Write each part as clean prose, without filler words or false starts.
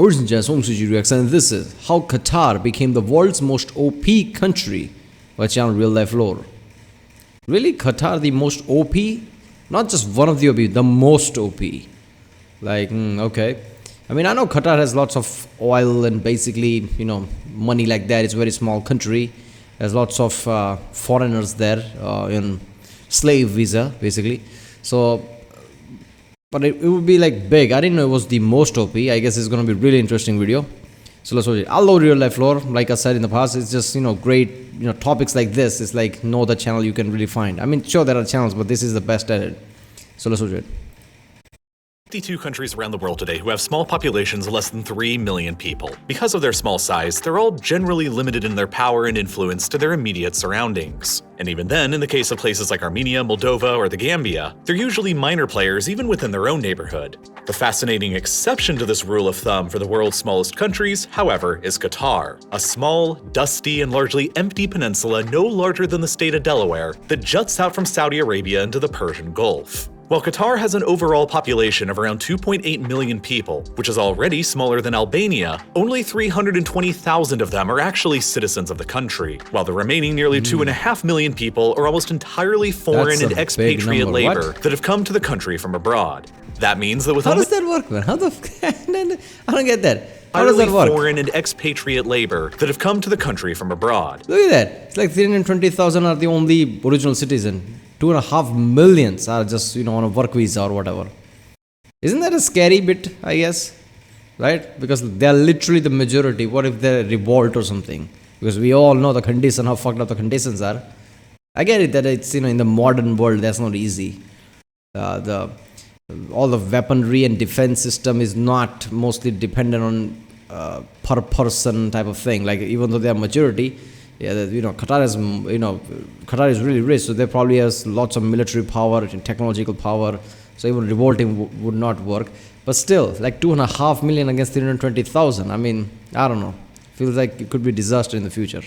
And this is how Qatar became the world's most OP country by channel RealLifeLore. Really? Qatar the most OP? Not just one of the OP, the most OP. Like, okay. I mean, I know Qatar has lots of oil and basically, money like that. It's a very small country. There's lots of foreigners there in slave visa, basically. So, but it would be like big. I didn't know it was the most OP. I guess it's going to be a really interesting video. So let's watch it. I love RealLifeLore. Like I said in the past, it's just, great, topics like this. It's like no other channel you can really find. I mean, sure, there are channels, but this is the best at it. So let's watch it. 52 countries around the world today who have small populations of less than 3 million people. Because of their small size, they're all generally limited in their power and influence to their immediate surroundings. And even then, in the case of places like Armenia, Moldova, or the Gambia, they're usually minor players even within their own neighborhood. The fascinating exception to this rule of thumb for the world's smallest countries, however, is Qatar, a small, dusty, and largely empty peninsula no larger than the state of Delaware that juts out from Saudi Arabia into the Persian Gulf. While Qatar has an overall population of around 2.8 million people, which is already smaller than Albania, only 320,000 of them are actually citizens of the country, while the remaining nearly 2.5 million people are almost entirely foreign and expatriate labor that have come to the country from abroad. That means that with How does that work, man? How the I don't get that. How does that work? Foreign and expatriate labor that have come to the country from abroad. Look at that. It's like 320,000 are the only original citizen. 2.5 million are just, on a work visa or whatever. Isn't that a scary bit, I guess? Right? Because they're literally the majority. What if they revolt or something? Because we all know the condition, how fucked up the conditions are. I get it that it's, in the modern world, that's not easy. All the weaponry and defense system is not mostly dependent on per person type of thing. Like, even though they are majority, Qatar is really rich, so they probably has lots of military power and technological power. So even revolting would not work. But still, like 2.5 million against 320,000. I mean, I don't know. Feels like it could be disaster in the future.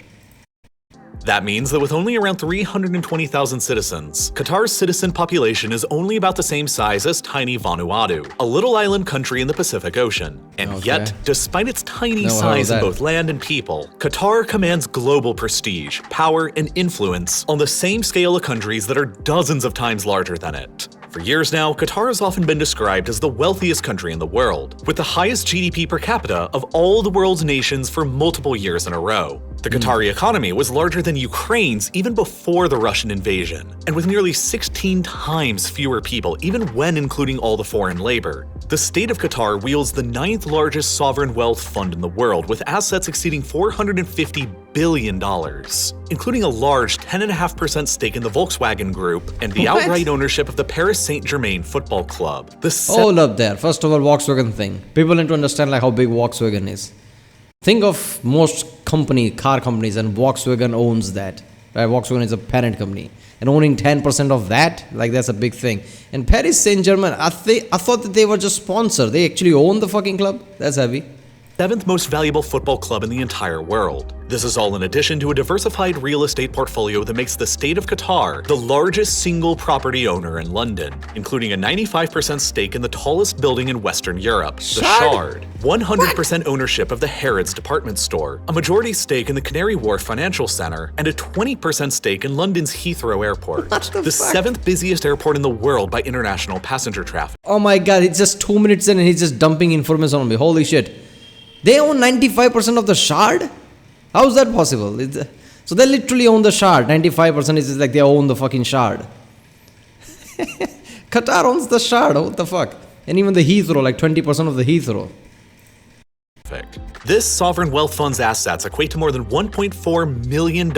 That means that with only around 320,000 citizens, Qatar's citizen population is only about the same size as tiny Vanuatu, a little island country in the Pacific Ocean. And yet, despite its tiny size in both land and people, Qatar commands global prestige, power, and influence on the same scale of countries that are dozens of times larger than it. For years now, Qatar has often been described as the wealthiest country in the world, with the highest GDP per capita of all the world's nations for multiple years in a row. The Qatari economy was larger than Ukraine's even before the Russian invasion, and with nearly 16 times fewer people even when including all the foreign labor. The state of Qatar wields the 9th largest sovereign wealth fund in the world, with assets exceeding $450 billion, including a large 10.5% stake in the Volkswagen Group and the outright ownership of the Paris Saint-Germain football club. Hold up there. First of all, Volkswagen thing. People need to understand how big Volkswagen is. Think of most car companies, and Volkswagen owns that. Right? Volkswagen is a parent company. And owning 10% of that, that's a big thing. And Paris Saint-Germain, I thought that they were just sponsor. They actually own the fucking club? That's heavy. 7th most valuable football club in the entire world. This is all in addition to a diversified real estate portfolio that makes the state of Qatar the largest single property owner in London, including a 95% stake in the tallest building in Western Europe, the Shard, 100% ownership of the Harrods department store, a majority stake in the Canary Wharf Financial Centre, and a 20% stake in London's Heathrow Airport, the 7th busiest airport in the world by international passenger traffic. Oh my god, it's just 2 minutes in and he's just dumping information on me. Holy shit. They own 95% of the Shard? How is that possible? So they literally own the Shard. 95% is like they own the fucking Shard. Qatar owns the Shard. What the fuck? And even the Heathrow, like 20% of the Heathrow. This sovereign wealth fund's assets equate to more than $1.4 million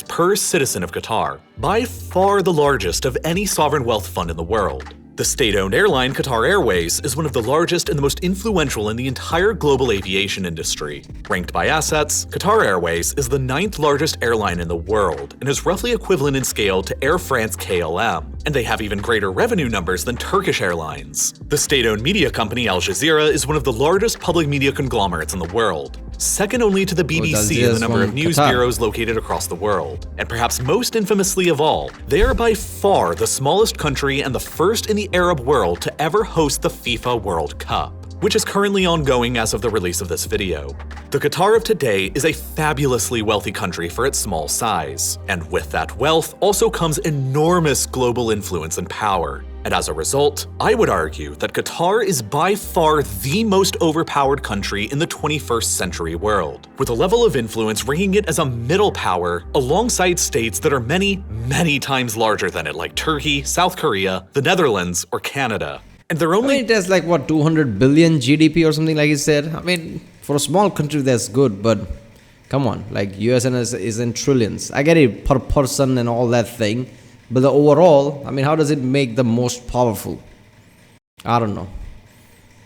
per citizen of Qatar, by far the largest of any sovereign wealth fund in the world. The state-owned airline Qatar Airways is one of the largest and the most influential in the entire global aviation industry. Ranked by assets, Qatar Airways is the 9th largest airline in the world and is roughly equivalent in scale to Air France KLM, and they have even greater revenue numbers than Turkish Airlines. The state-owned media company Al Jazeera is one of the largest public media conglomerates in the world, second only to the BBC in the number of news bureaus located across the world. And perhaps most infamously of all, they are by far the smallest country and the first in the Arab world to ever host the FIFA World Cup. which is currently ongoing as of the release of this video. The Qatar of today is a fabulously wealthy country for its small size, and with that wealth also comes enormous global influence and power. And as a result, I would argue that Qatar is by far the most overpowered country in the 21st century world, with a level of influence ranking it as a middle power alongside states that are many, many times larger than it, like Turkey, South Korea, the Netherlands, or Canada. And they're only— it has like what, 200 billion GDP or something like you said. For a small country that's good, but come on, like USN is in trillions. I get it per person and all that thing. But the overall, how does it make the most powerful? I don't know.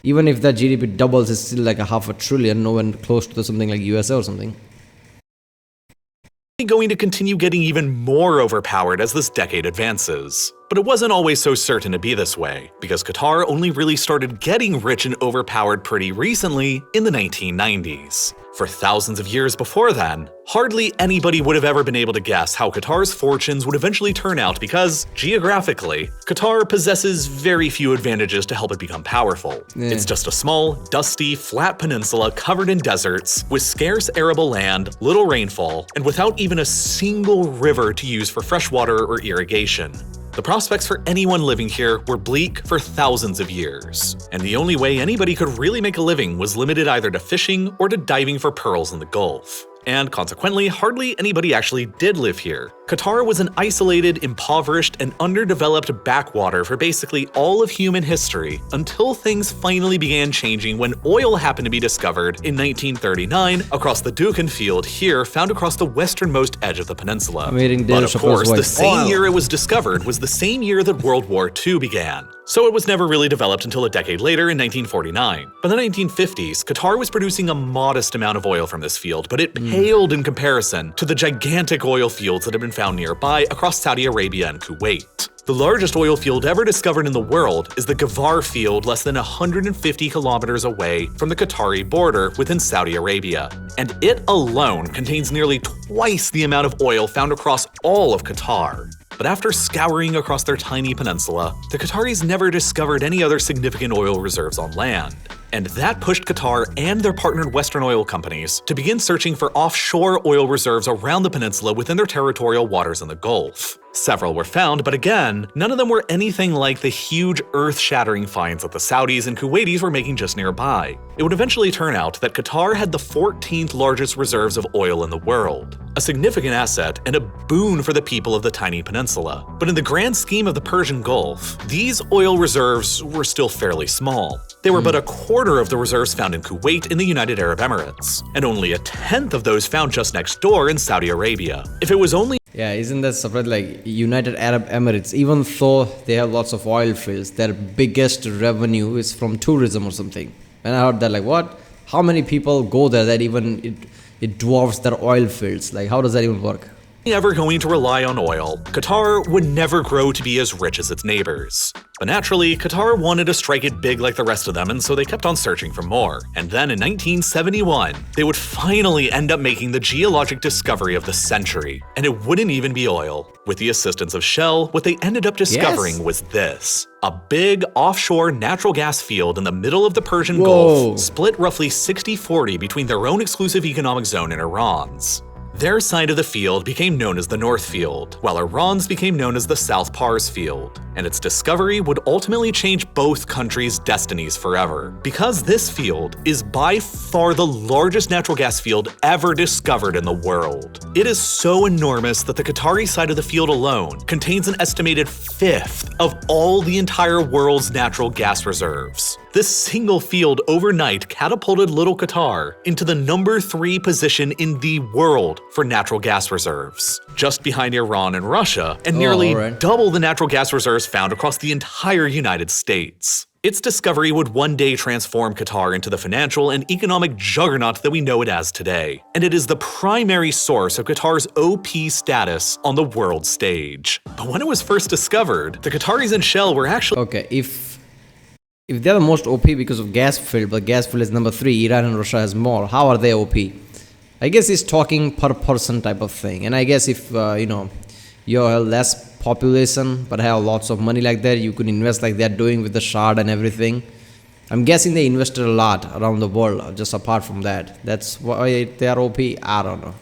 Even if that GDP doubles, it's still like a $500 billion, nowhere close to something like USA or something. Going to continue getting even more overpowered as this decade advances. But it wasn't always so certain to be this way, because Qatar only really started getting rich and overpowered pretty recently in the 1990s. For thousands of years before then, hardly anybody would have ever been able to guess how Qatar's fortunes would eventually turn out because, geographically, Qatar possesses very few advantages to help it become powerful. It's just a small, dusty, flat peninsula covered in deserts, with scarce arable land, little rainfall, and without even a single river to use for freshwater or irrigation. The prospects for anyone living here were bleak for thousands of years, and the only way anybody could really make a living was limited either to fishing or to diving for pearls in the Gulf. And consequently, hardly anybody actually did live here. Qatar was an isolated, impoverished, and underdeveloped backwater for basically all of human history until things finally began changing when oil happened to be discovered in 1939 across the Dukan Field here found across the westernmost edge of the peninsula. But of course, the same year it was discovered was the same year that World War II began. So it was never really developed until a decade later in 1949. By the 1950s, Qatar was producing a modest amount of oil from this field, but it paled in comparison to the gigantic oil fields that had been found nearby across Saudi Arabia and Kuwait. The largest oil field ever discovered in the world is the Ghavar field less than 150 kilometers away from the Qatari border within Saudi Arabia. And it alone contains nearly twice the amount of oil found across all of Qatar. But after scouring across their tiny peninsula, the Qataris never discovered any other significant oil reserves on land. And that pushed Qatar and their partnered Western oil companies to begin searching for offshore oil reserves around the peninsula within their territorial waters in the Gulf. Several were found, but again, none of them were anything like the huge earth-shattering finds that the Saudis and Kuwaitis were making just nearby. It would eventually turn out that Qatar had the 14th largest reserves of oil in the world, a significant asset and a boon for the people of the tiny peninsula. But in the grand scheme of the Persian Gulf, these oil reserves were still fairly small. They were but a quarter of the reserves found in Kuwait in the United Arab Emirates, and only a tenth of those found just next door in Saudi Arabia. If it was only— Yeah, isn't that surprising? Like United Arab Emirates, even though they have lots of oil fields, their biggest revenue is from tourism or something. And I heard that, like, what? How many people go there that even it dwarfs their oil fields? Like, how does that even work? ever going to rely on oil, Qatar would never grow to be as rich as its neighbors. But naturally, Qatar wanted to strike it big like the rest of them, and so they kept on searching for more. And then in 1971, they would finally end up making the geologic discovery of the century. And it wouldn't even be oil. With the assistance of Shell, what they ended up discovering was this. A big offshore natural gas field in the middle of the Persian Gulf, split roughly 60-40 between their own exclusive economic zone and Iran's. Their side of the field became known as the North Field, while Iran's became known as the South Pars Field, and its discovery would ultimately change both countries' destinies forever. Because this field is by far the largest natural gas field ever discovered in the world. It is so enormous that the Qatari side of the field alone contains an estimated fifth of all the entire world's natural gas reserves. This single field overnight catapulted little Qatar into the number 3 position in the world for natural gas reserves, just behind Iran and Russia, and nearly double the natural gas reserves found across the entire United States. Its discovery would one day transform Qatar into the financial and economic juggernaut that we know it as today, and it is the primary source of Qatar's OP status on the world stage. But when it was first discovered, the Qataris and Shell were actually— Okay, if they're the most OP because of gas field, but gas field is number 3, Iran and Russia has more, how are they OP? I guess it's talking per person type of thing. And I guess if, you have less population but have lots of money like that, you could invest like they're doing with the Shard and everything. I'm guessing they invested a lot around the world, just apart from that. That's why they are OP. I don't know.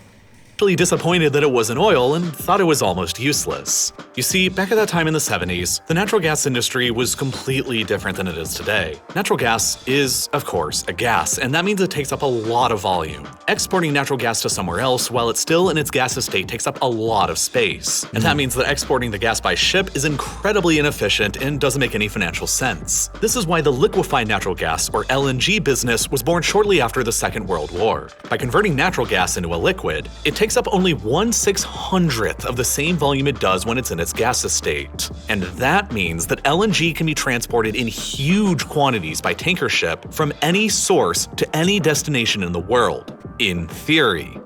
Disappointed that it wasn't oil and thought it was almost useless. You see, back at that time in the 70s, the natural gas industry was completely different than it is today. Natural gas is, of course, a gas, and that means it takes up a lot of volume. Exporting natural gas to somewhere else while it's still in its gaseous state takes up a lot of space. And that means that exporting the gas by ship is incredibly inefficient and doesn't make any financial sense. This is why the liquefied natural gas, or LNG business, was born shortly after the Second World War. By converting natural gas into a liquid, it takes up only 1/600th of the same volume it does when it's in its gaseous state. And that means that LNG can be transported in huge quantities by tanker ship from any source to any destination in the world. In theory.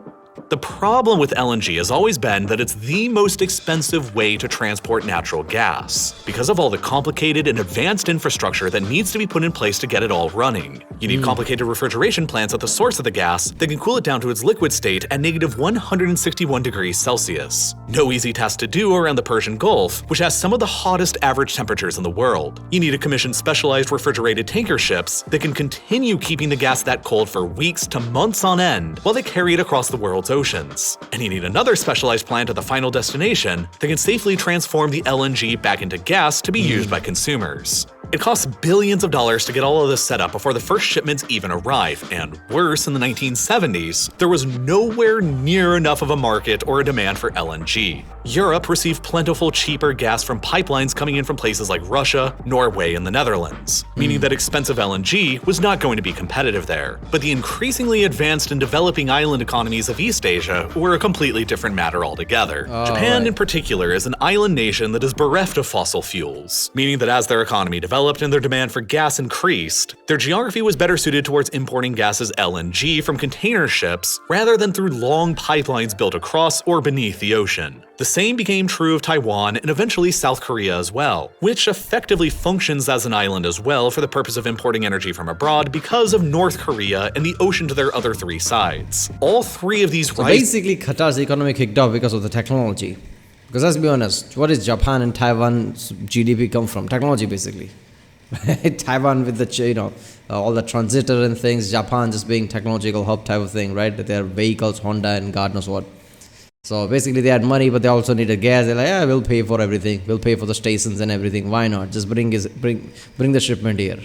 The problem with LNG has always been that it's the most expensive way to transport natural gas, because of all the complicated and advanced infrastructure that needs to be put in place to get it all running. You need complicated refrigeration plants at the source of the gas that can cool it down to its liquid state at negative 161 degrees Celsius. No easy task to do around the Persian Gulf, which has some of the hottest average temperatures in the world. You need to commission specialized refrigerated tanker ships that can continue keeping the gas that cold for weeks to months on end while they carry it across the world's oceans. And you need another specialized plant at the final destination that can safely transform the LNG back into gas to be used by consumers. It costs billions of dollars to get all of this set up before the first shipments even arrive, and worse, in the 1970s, there was nowhere near enough of a market or a demand for LNG. Europe received plentiful, cheaper gas from pipelines coming in from places like Russia, Norway, and the Netherlands, meaning that expensive LNG was not going to be competitive there. But the increasingly advanced and developing island economies of East Asia were a completely different matter altogether. Japan, in particular, is an island nation that is bereft of fossil fuels, meaning that as their economy developed and their demand for gas increased, their geography was better suited towards importing gas as LNG from container ships rather than through long pipelines built across or beneath the ocean. The same became true of Taiwan and eventually South Korea as well, which effectively functions as an island as well for the purpose of importing energy from abroad because of North Korea and the ocean to their other three sides. All three of these basically, Qatar's economy kicked off because of the technology. Because let's be honest, what is Japan and Taiwan's GDP come from? Technology, basically. Taiwan with the all the transitor and things, Japan just being technological hub type of thing, right? Their vehicles, Honda and God knows what. So basically they had money, but they also needed gas. They're like, yeah, we'll pay for everything. We'll pay for the stations and everything. Why not? Just bring the shipment here.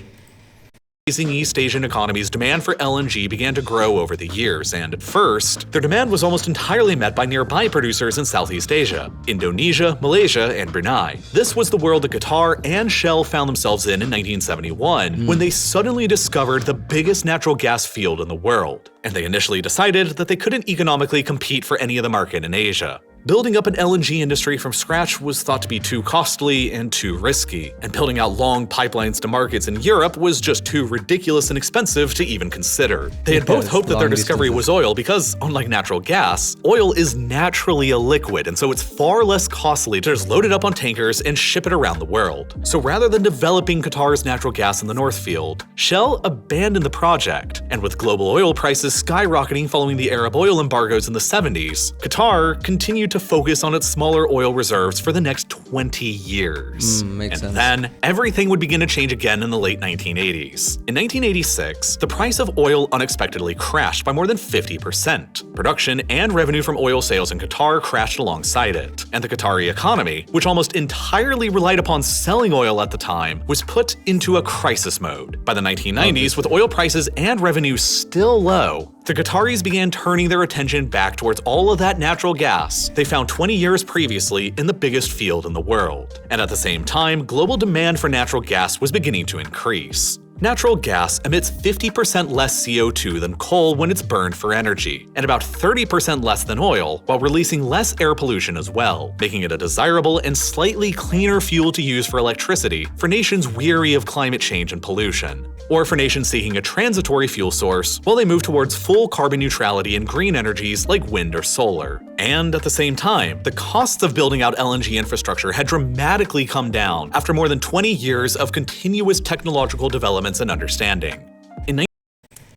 East Asian economies' demand for LNG began to grow over the years, and at first, their demand was almost entirely met by nearby producers in Southeast Asia, Indonesia, Malaysia, and Brunei. This was the world that Qatar and Shell found themselves in 1971, when they suddenly discovered the biggest natural gas field in the world, and they initially decided that they couldn't economically compete for any of the market in Asia. Building up an LNG industry from scratch was thought to be too costly and too risky, and building out long pipelines to markets in Europe was just too ridiculous and expensive to even consider. They had both hoped that their discovery was oil because, unlike natural gas, oil is naturally a liquid, and so it's far less costly to just load it up on tankers and ship it around the world. So rather than developing Qatar's natural gas in the North Field, Shell abandoned the project, and with global oil prices skyrocketing following the Arab oil embargoes in the 70s, Qatar continued to focus on its smaller oil reserves for the next 20 years. Makes sense. Then, everything would begin to change again in the late 1980s. In 1986, the price of oil unexpectedly crashed by more than 50%. Production and revenue from oil sales in Qatar crashed alongside it, and the Qatari economy, which almost entirely relied upon selling oil at the time, was put into a crisis mode. By the 1990s, with oil prices and revenue still low, the Qataris began turning their attention back towards all of that natural gas they found 20 years previously in the biggest field in the world. And at the same time, global demand for natural gas was beginning to increase. Natural gas emits 50% less CO2 than coal when it's burned for energy, and about 30% less than oil, while releasing less air pollution as well, making it a desirable and slightly cleaner fuel to use for electricity for nations weary of climate change and pollution, or for nations seeking a transitory fuel source while they move towards full carbon neutrality and green energies like wind or solar. And at the same time, the costs of building out LNG infrastructure had dramatically come down after more than 20 years of continuous technological developments and understanding.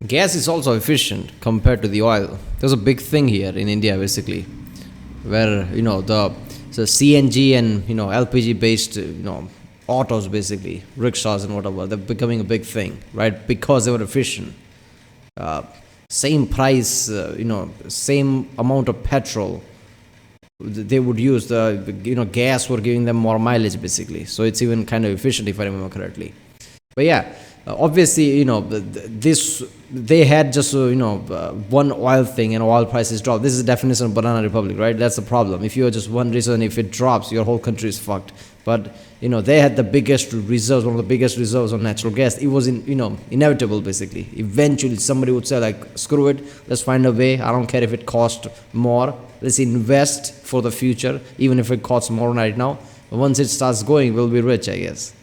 Gas is also efficient compared to the oil. There's a big thing here in India, basically, where the CNG and LPG based autos, basically, rickshaws and whatever. They're becoming a big thing, right? Because they were efficient. Same price, same amount of petrol. They would use gas were giving them more mileage, basically. So it's even kind of efficient, if I remember correctly. But yeah, obviously, they had just one oil thing, and oil prices drop. This is the definition of banana republic, right? That's the problem. If you're just one reason, if it drops, your whole country is fucked. But they had the biggest reserves, one of the biggest reserves on natural gas. It was inevitable, basically. Eventually somebody would say, like, screw it, let's find a way. I don't care if it costs more, let's invest for the future, even if it costs more right now. But once it starts going, we'll be rich, I guess.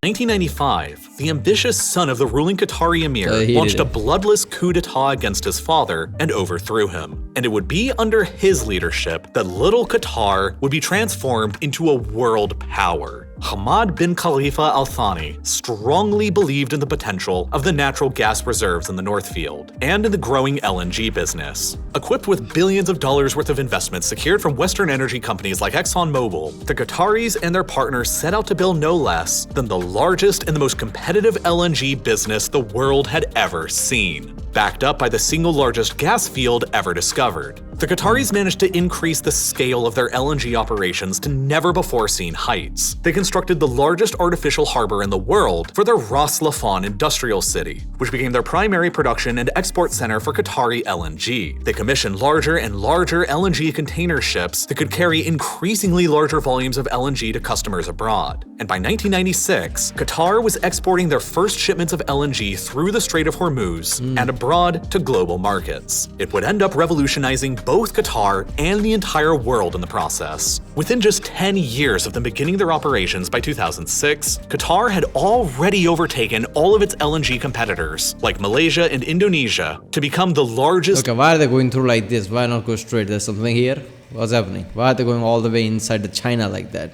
1995, the ambitious son of the ruling Qatari emir launched a bloodless coup d'etat against his father and overthrew him. And it would be under his leadership that little Qatar would be transformed into a world power. Hamad bin Khalifa Al Thani strongly believed in the potential of the natural gas reserves in the North Field and in the growing LNG business. Equipped with billions of dollars worth of investments secured from Western energy companies like ExxonMobil, the Qataris and their partners set out to build no less than the largest and the most competitive LNG business the world had ever seen, backed up by the single largest gas field ever discovered. The Qataris managed to increase the scale of their LNG operations to never-before-seen heights. They constructed the largest artificial harbor in the world for their Ras Laffan industrial city, which became their primary production and export center for Qatari LNG. They commissioned larger and larger LNG container ships that could carry increasingly larger volumes of LNG to customers abroad. And by 1996, Qatar was exporting their first shipments of LNG through the Strait of Hormuz and abroad to global markets. It would end up revolutionizing both Qatar and the entire world in the process. Within just 10 years of them beginning their operations by 2006, Qatar had already overtaken all of its LNG competitors, like Malaysia and Indonesia, to become the largest. Okay, why are they going through like this? Why not go straight? There's something here? What's happening? Why are they going all the way inside the China like that?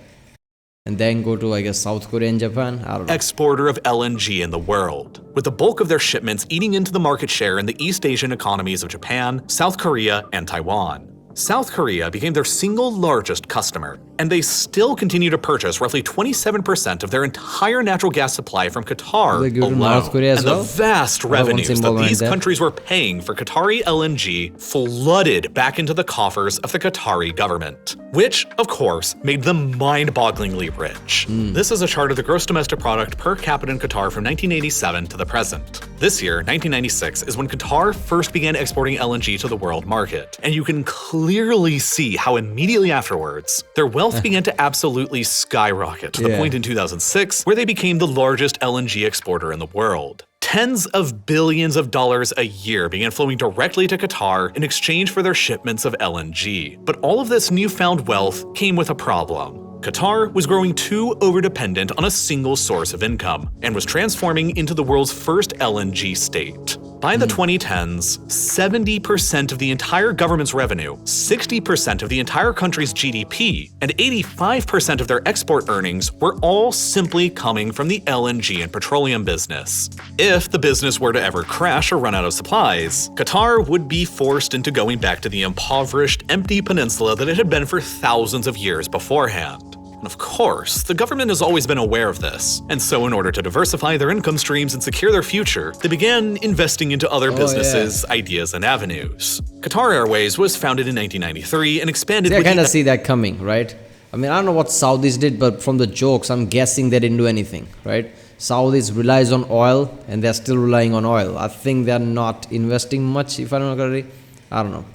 And then go to, I guess, South Korea and Japan? I don't know. Exporter of LNG in the world, with the bulk of their shipments eating into the market share in the East Asian economies of Japan, South Korea, and Taiwan. South Korea became their single largest customer, and they still continue to purchase roughly 27% of their entire natural gas supply from Qatar alone. North Korea as and well? The vast revenues that these countries were paying for Qatari LNG flooded back into the coffers of the Qatari government, which, of course, made them mind-bogglingly rich. This is a chart of the gross domestic product per capita in Qatar from 1987 to the present. This year, 1996, is when Qatar first began exporting LNG to the world market, and you can clearly see how immediately afterwards, their wealth began to absolutely skyrocket to the point in 2006 where they became the largest LNG exporter in the world. Tens of billions of dollars a year began flowing directly to Qatar in exchange for their shipments of LNG. But all of this newfound wealth came with a problem. Qatar was growing too overdependent on a single source of income and was transforming into the world's first LNG state. By the 2010s, 70% of the entire government's revenue, 60% of the entire country's GDP, and 85% of their export earnings were all simply coming from the LNG and petroleum business. If the business were to ever crash or run out of supplies, Qatar would be forced into going back to the impoverished, empty peninsula that it had been for thousands of years beforehand. And of course, the government has always been aware of this, and so in order to diversify their income streams and secure their future, they began investing into other businesses, ideas, and avenues. Qatar Airways was founded in 1993 and expanded I kind of see that coming, right? I mean, I don't know what Saudis did, but from the jokes, I'm guessing they didn't do anything, right? Saudis relies on oil, and they're still relying on oil. I think they're not investing much, if I don't know correctly. I don't know.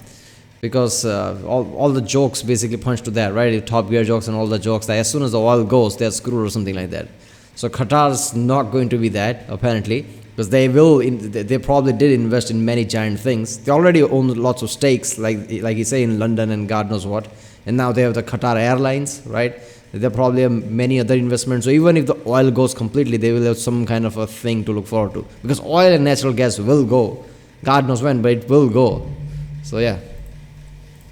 Because all the jokes basically point to that, right? Top Gear jokes and all the jokes that as soon as the oil goes, they're screwed or something like that. So Qatar's not going to be that, apparently, because they probably did invest in many giant things. They already own lots of stakes, like you say, in London and God knows what. And now they have the Qatar Airlines, right? There probably have many other investments. So even if the oil goes completely, they will have some kind of a thing to look forward to. Because oil and natural gas will go. God knows when, but it will go. So yeah.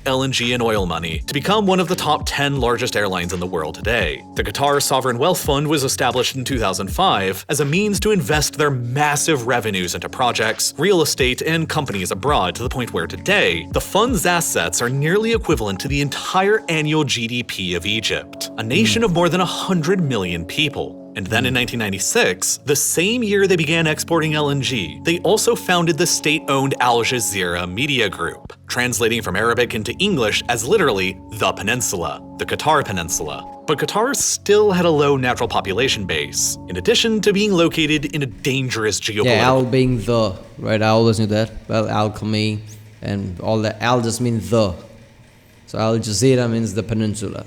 LNG and oil money to become one of the top 10 largest airlines in the world today. The Qatar Sovereign Wealth Fund was established in 2005 as a means to invest their massive revenues into projects, real estate, and companies abroad to the point where today, the fund's assets are nearly equivalent to the entire annual GDP of Egypt, a nation of more than 100 million people. And then in 1996, the same year they began exporting LNG, they also founded the state-owned Al Jazeera Media Group, translating from Arabic into English as literally the peninsula, the Qatar Peninsula. But Qatar still had a low natural population base, in addition to being located in a dangerous geopolitical... Yeah, Al being the, right? I always knew that. Well, alchemy and all that. Al just means the. So Al Jazeera means the peninsula.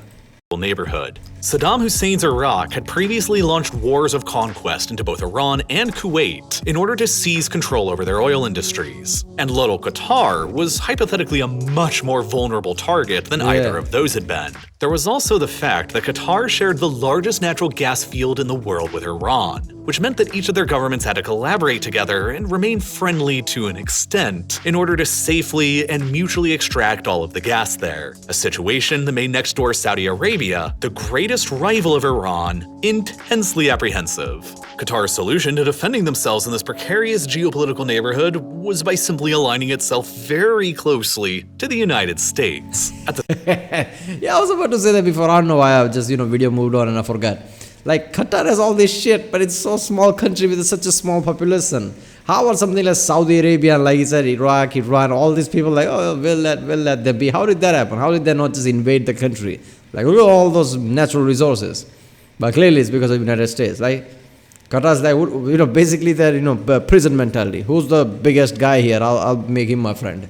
Neighborhood. Saddam Hussein's Iraq had previously launched wars of conquest into both Iran and Kuwait in order to seize control over their oil industries. And little Qatar was hypothetically a much more vulnerable target than either of those had been. There was also the fact that Qatar shared the largest natural gas field in the world with Iran, which meant that each of their governments had to collaborate together and remain friendly to an extent in order to safely and mutually extract all of the gas there. A situation that made next door Saudi Arabia, the greatest rival of Iran, intensely apprehensive. Qatar's solution to defending themselves in this precarious geopolitical neighborhood was by simply aligning itself very closely to the United States. Yeah, I was about to say that before. I don't know why I just, video moved on and I forgot. Like, Qatar has all this shit, but it's so small country with such a small population. How about something like Saudi Arabia, like you said, Iraq, Iran, all these people like, oh, we'll let them be. How did that happen? How did they not just invade the country? Like, look at all those natural resources. But clearly it's because of the United States. Like, Qatar's like, basically that, prison mentality. Who's the biggest guy here? I'll make him my friend.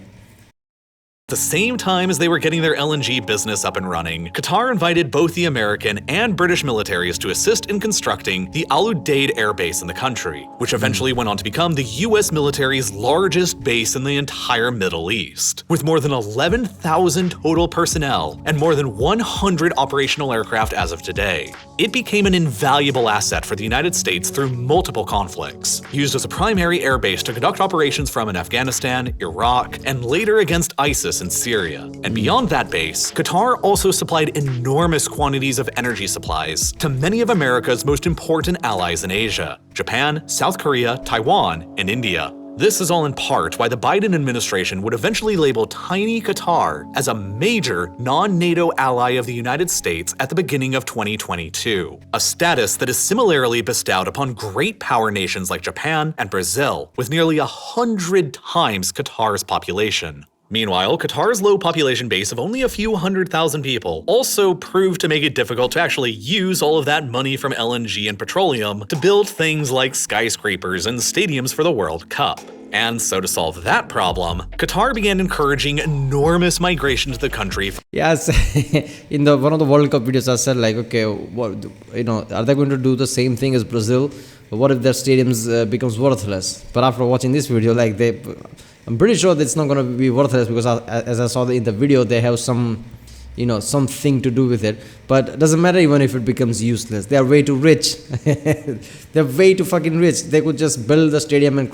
At the same time as they were getting their LNG business up and running, Qatar invited both the American and British militaries to assist in constructing the Al Udeid air base in the country, which eventually went on to become the US military's largest base in the entire Middle East. With more than 11,000 total personnel and more than 100 operational aircraft as of today, it became an invaluable asset for the United States through multiple conflicts, used as a primary air base to conduct operations from in Afghanistan, Iraq, and later against ISIS in Syria. And beyond that base, Qatar also supplied enormous quantities of energy supplies to many of America's most important allies in Asia: Japan, South Korea, Taiwan, and India. This is all in part why the Biden administration would eventually label tiny Qatar as a major non-NATO ally of the United States at the beginning of 2022, a status that is similarly bestowed upon great power nations like Japan and Brazil, with nearly 100 times Qatar's population. Meanwhile, Qatar's low population base of only a few 100,000 people also proved to make it difficult to actually use all of that money from LNG and petroleum to build things like skyscrapers and stadiums for the World Cup. And so to solve that problem, Qatar began encouraging enormous migration to the country. Yes, in one of the World Cup videos I said like, okay, what, are they going to do the same thing as Brazil? What if their stadiums becomes worthless? But after watching this video, like I'm pretty sure that it's not going to be worthless because as I saw in the video, they have some, something to do with it. But it doesn't matter even if it becomes useless. They are way too rich. They're way too fucking rich. They could just build the stadium and,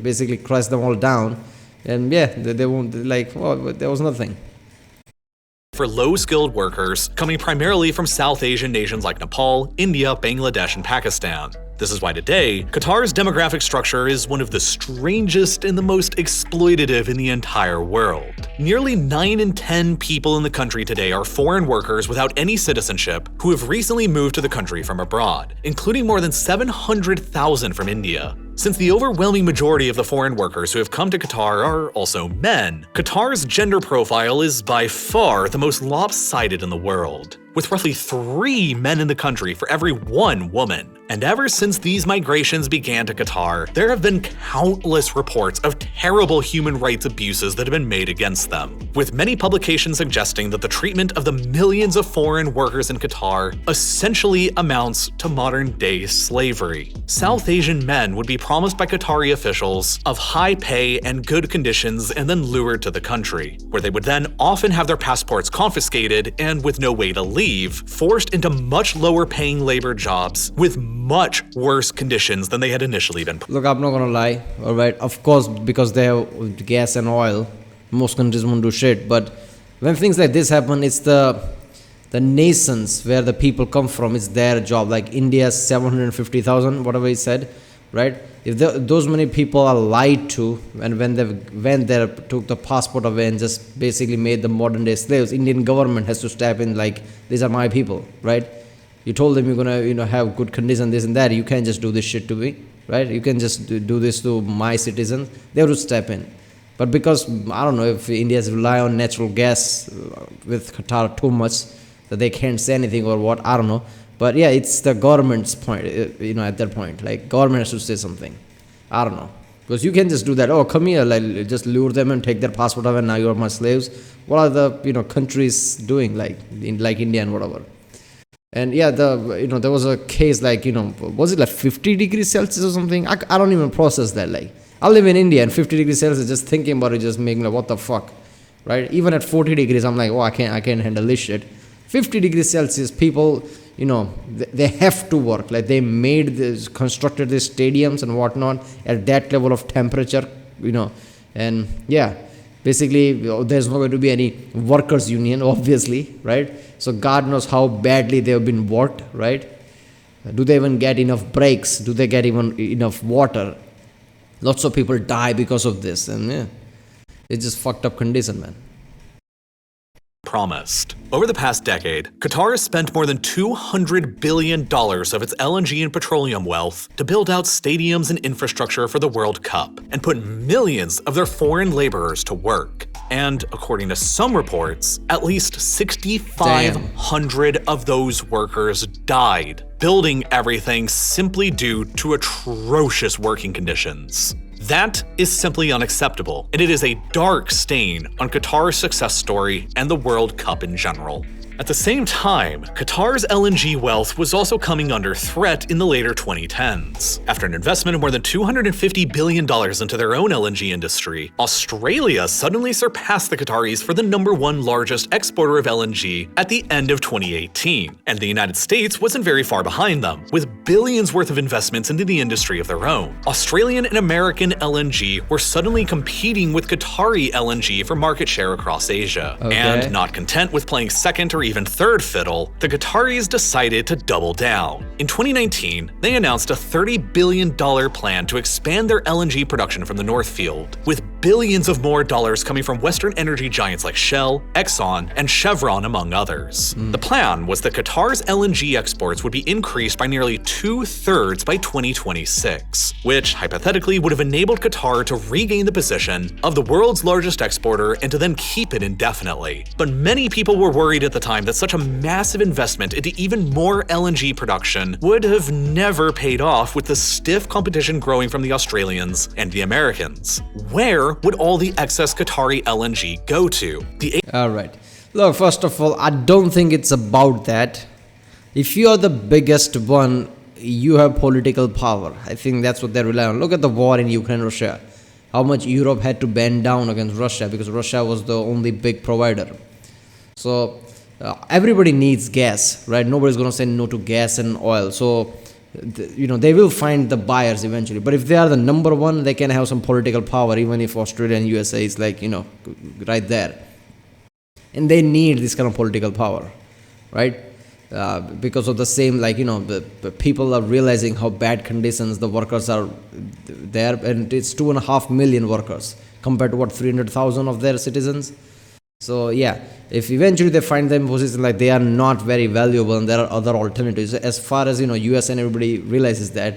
basically crush them all down. And yeah, they won't, there was nothing. For low-skilled workers coming primarily from South Asian nations like Nepal, India, Bangladesh, and Pakistan. This is why today, Qatar's demographic structure is one of the strangest and the most exploitative in the entire world. Nearly 9 in 10 people in the country today are foreign workers without any citizenship who have recently moved to the country from abroad, including more than 700,000 from India. Since the overwhelming majority of the foreign workers who have come to Qatar are also men, Qatar's gender profile is by far the most lopsided in the world, with roughly 3 men in the country for every 1 woman. And ever since these migrations began to Qatar, there have been countless reports of terrible human rights abuses that have been made against them, with many publications suggesting that the treatment of the millions of foreign workers in Qatar essentially amounts to modern-day slavery. South Asian men would be promised by Qatari officials of high pay and good conditions and then lured to the country, where they would then often have their passports confiscated and, with no way to leave, forced into much lower-paying labor jobs with much worse conditions than they had initially been. Look, I'm not gonna lie, alright? Of course, because they have gas and oil, most countries won't do shit, but when things like this happen, it's the nations where the people come from, it's their job. Like India's 750,000, whatever he said, right? If those many people are lied to, and when they went there, took the passport away and just basically made the modern day slaves, Indian government has to step in like, these are my people, right? You told them you're gonna have good condition, this and that. You can't just do this shit to me, right? You can just do this to my citizens. They have to step in. But because I don't know if India's rely on natural gas with Qatar too much that they can't say anything or what, I don't know. But yeah, it's the government's point, at that point. Like, government has to say something. I don't know. Because you can just do that. Oh, come here, like, just lure them and take their passport away and now you're my slaves. What are the, countries doing, like India and whatever? And yeah, there was a case like, was it like 50 degrees Celsius or something? I don't even process that. Like, I live in India and 50 degrees Celsius, just thinking about it just making like, what the fuck, right? Even at 40 degrees, I'm like, oh, I can't handle this shit. 50 degrees Celsius, people, they have to work. Like, they constructed these stadiums and whatnot at that level of temperature, and yeah, basically there's not going to be any workers union, obviously, right? So God knows how badly they've been worked, right? Do they even get enough breaks? Do they get even enough water? Lots of people die because of this, and yeah, it's just fucked up condition, man. Promised. Over the past decade, Qatar has spent more than $200 billion of its LNG and petroleum wealth to build out stadiums and infrastructure for the World Cup and put millions of their foreign laborers to work. And according to some reports, at least 6,500 of those workers died, building everything simply due to atrocious working conditions. That is simply unacceptable, and it is a dark stain on Qatar's success story and the World Cup in general. At the same time, Qatar's LNG wealth was also coming under threat in the later 2010s. After an investment of more than $250 billion into their own LNG industry, Australia suddenly surpassed the Qataris for the #1 largest exporter of LNG at the end of 2018, and the United States wasn't very far behind them, with billions worth of investments into the industry of their own. Australian and American LNG were suddenly competing with Qatari LNG for market share across Asia. Okay. And not content with playing second or even third fiddle, the Qataris decided to double down. In 2019, they announced a $30 billion plan to expand their LNG production from the North Field, with billions of more dollars coming from Western energy giants like Shell, Exxon, and Chevron, among others. The plan was that Qatar's LNG exports would be increased by nearly 2/3 by 2026, which hypothetically would have enabled Qatar to regain the position of the world's largest exporter and to then keep it indefinitely. But many people were worried at the time that such a massive investment into even more LNG production would have never paid off, with the stiff competition growing from the Australians and the Americans. Where would all the excess Qatari LNG go to? All right. Look, first of all, I don't think it's about that. If you are the biggest one, you have political power. I think that's what they rely on. Look at the war in Ukraine, Russia. How much Europe had to bend down against Russia because Russia was the only big provider. So everybody needs gas, right? Nobody's going to say no to gas and oil. So, they will find the buyers eventually. But if they are the #1, they can have some political power, even if Australia and USA is like, right there. And they need this kind of political power, right? Because of the same, the people are realizing how bad conditions the workers are there. And it's 2.5 million workers compared to 300,000 of their citizens. So yeah, if eventually they find them position like they are not very valuable and there are other alternatives, as far as US and everybody realizes that,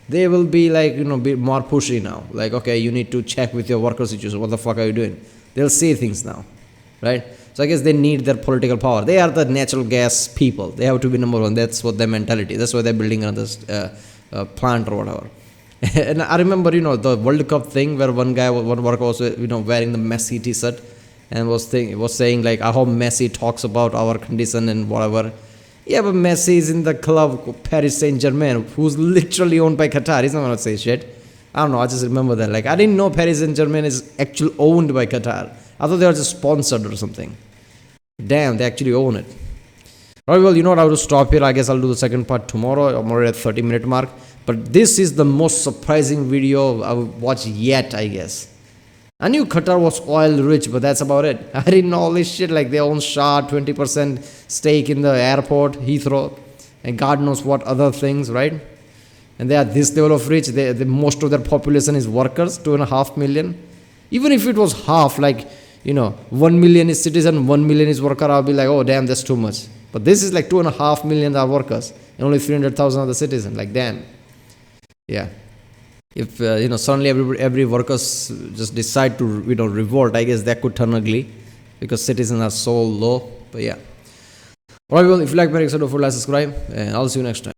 they will be be more pushy now. Like, okay, you need to check with your worker situation. What the fuck are you doing? They'll say things now, right? So I guess they need their political power. They are the natural gas people. They have to be #1. That's what their mentality. That's why they're building another plant or whatever. And I remember the World Cup thing where one worker was wearing the Messi t-shirt. And was saying like, I hope Messi talks about our condition and whatever. Yeah, but Messi is in the club Paris Saint-Germain, who's literally owned by Qatar. He's not gonna say shit. I don't know. I just remember that. Like, I didn't know Paris Saint-Germain is actually owned by Qatar. I thought they were just sponsored or something. Damn, they actually own it. Alright, well, what? I will stop here. I guess I'll do the second part tomorrow. I'm already at 30-minute mark. But this is the most surprising video I've watched yet, I guess. I knew Qatar was oil rich, but that's about it. I didn't know all this shit. Like they own Shah, 20% stake in the airport, Heathrow, and God knows what other things, right? And they are this level of rich. Most of their population is workers, 2.5 million. Even if it was half, like, 1 million is citizen, 1 million is worker, I'll be like, oh damn, that's too much. But this is like 2.5 million are workers, and only 300,000 are the citizens. Like damn, yeah. If suddenly every workers just decide to revolt, I guess that could turn ugly, because citizens are so low. But yeah. Alright, well, if you like my episode, like, subscribe, and I'll see you next time.